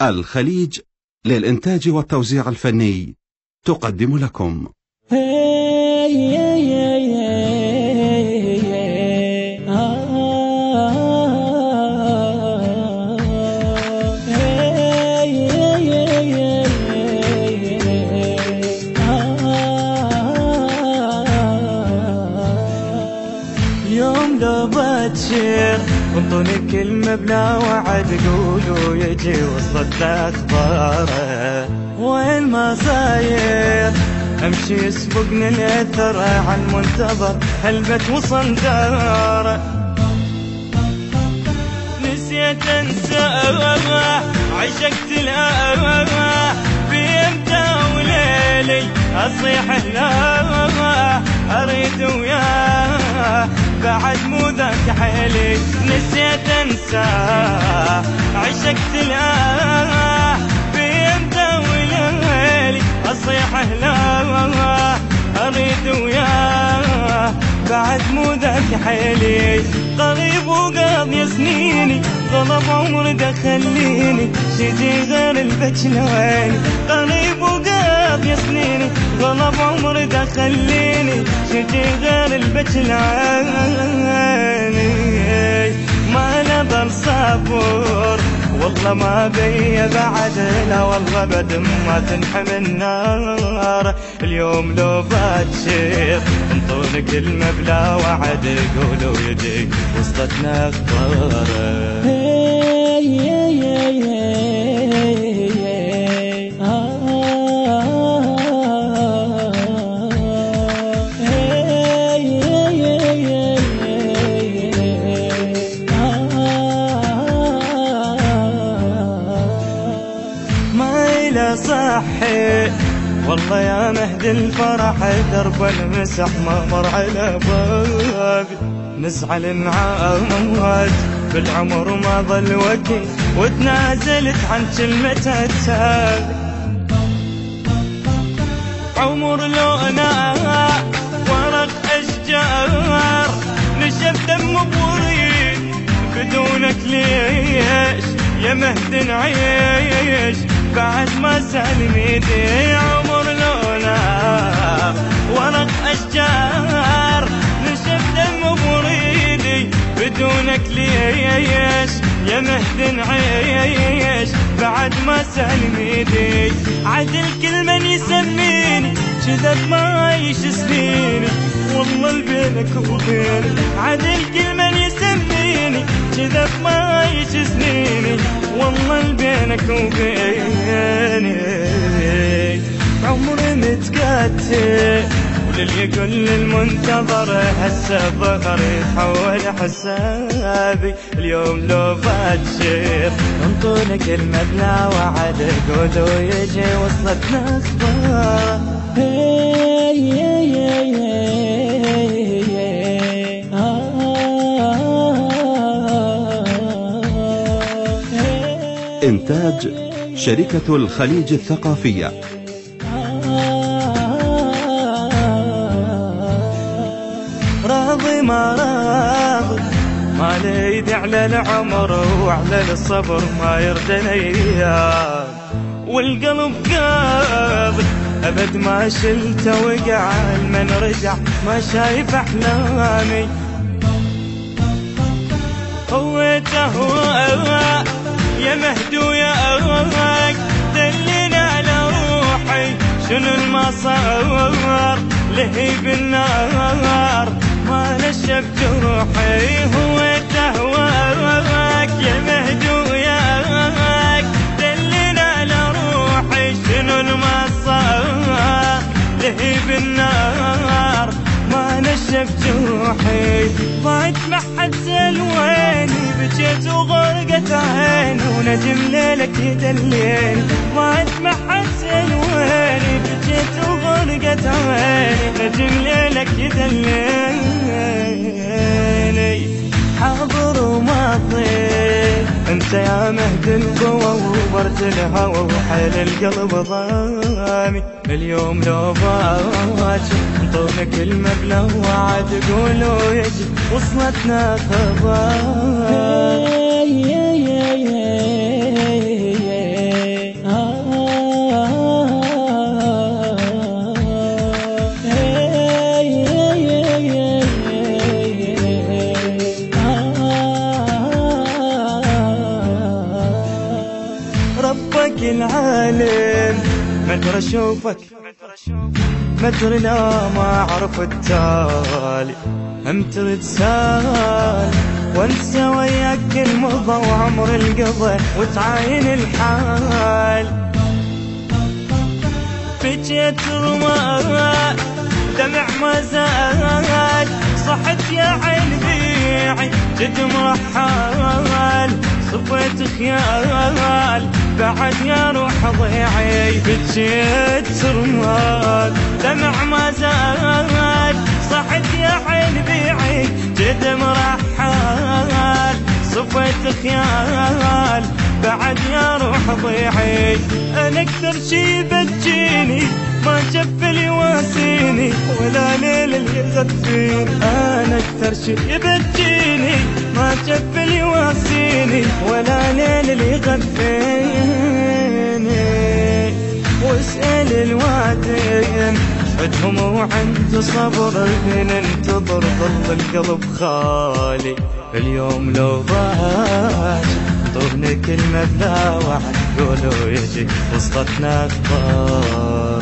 الخليج للإنتاج والتوزيع الفني تقدم لكم يوم لو بتشير انطوني كلمة بلا وعد قولوا يجي وصلت اخباره وين ما صاير امشي يسبقني الاثر عن منتظر هالبت وصل داره نسيت انسى عشقت الهوى بيمتى وليلي اصيح لا اريد وياه بعد مو ذاك حيلي نسيت انسى عشقت الآه بيمتى وليلي اصيح لا اريد وياه بعد مو ذاك حيلي قريب وقاضي سنيني غلب عمر دخليني شجي غير البجلواني قريب وقاضي سنيني غلب عمر دخليني شجي غير البجلواني ما نظل صبور والله ما بي بعد لا والله بدم ما تنحمي النار اليوم لو باتشير انطوني كلمة بلا وعد قولوا يجي وصلتنا اخباره صحي والله يا مهد الفرح درب المسح ما مر على بابي نزعل معاود بالعمر ما ظل وكي وتنازلت عن كلمتها التالي عمر لونا ورق اشجار نشف دم بوريد بدونك ليش يا مهد نعيش بعد ما سالم يدي عمر لونا ورق اشجار نشف دم بريدي بدونك ليش يا مهد نعيش بعد ما سالم يدي عدل كل من يسميني كذب ما عايش سنيني والله بينك وبيني عدل كل من يسميني كذب ما عايش سنيني والله بينك وبيني عمري متقاتل وللكل المنتظر هسه الظهر يتحول حسابي اليوم لو باتشير انطوني كلمة بلا وعد قولوا يجي وصلتنا اخبار إنتاج شركة الخليج الثقافية. راضي ما راضي ما ليدي على العمر وعلى الصبر ما يرضى الايام والقلب قاضي ابد ما شلته وقع من رجع ما شايف احلامي هويته يا مهدو يا أواك دلنا على روحي شنو المصار لهيب النار ما نشف جروحي هو تهواك يا مهدو يا أواك دلنا على روحي شنو المصار لهيب النار ما نشف جروحي ضاعت محد سلواني بجيت وغرقت عيني ونجم ليلك يدليني ضاعت محد سلواني بجيت وغرقت عيني نجم ليلك يدليني حاضر وماضي انت يا مهد القوى وبرد الهوى وحيل القلب ضامي اليوم لو باجي انطوني كلمة بلا وعد قولوا يجي وصلتنا خبر اشوفك العالم، مدري اشوفك مدري لا ما اعرف التالي، هم ترد سال وانسى وياك كل مضى وعمر القضى وتعاين الحال. بجيت رمال دمع ما زال، صحت يا عين بيعي جد مرحال، صفيت خيال بعد يا روح ضيعي. بجيت رمال دمع ما زال، صحت يا عين بيعي جد مرحال، صفيت خيال بعد يا روح ضيعي. انا اكثر شي بتجيني ما شف اللي يواسيني ولا ليل اللي يغفيني، انا اكثر شي بتجيني ما شف اللي يواسيني ولا ليل اللي يغفيني. واسأل الوادين عدهم وعند صبر ننتظر ظل القلب خالي. اليوم لو ضاع طرني كلمة بلا وعد قولوا يجي وسطتنا اخبار.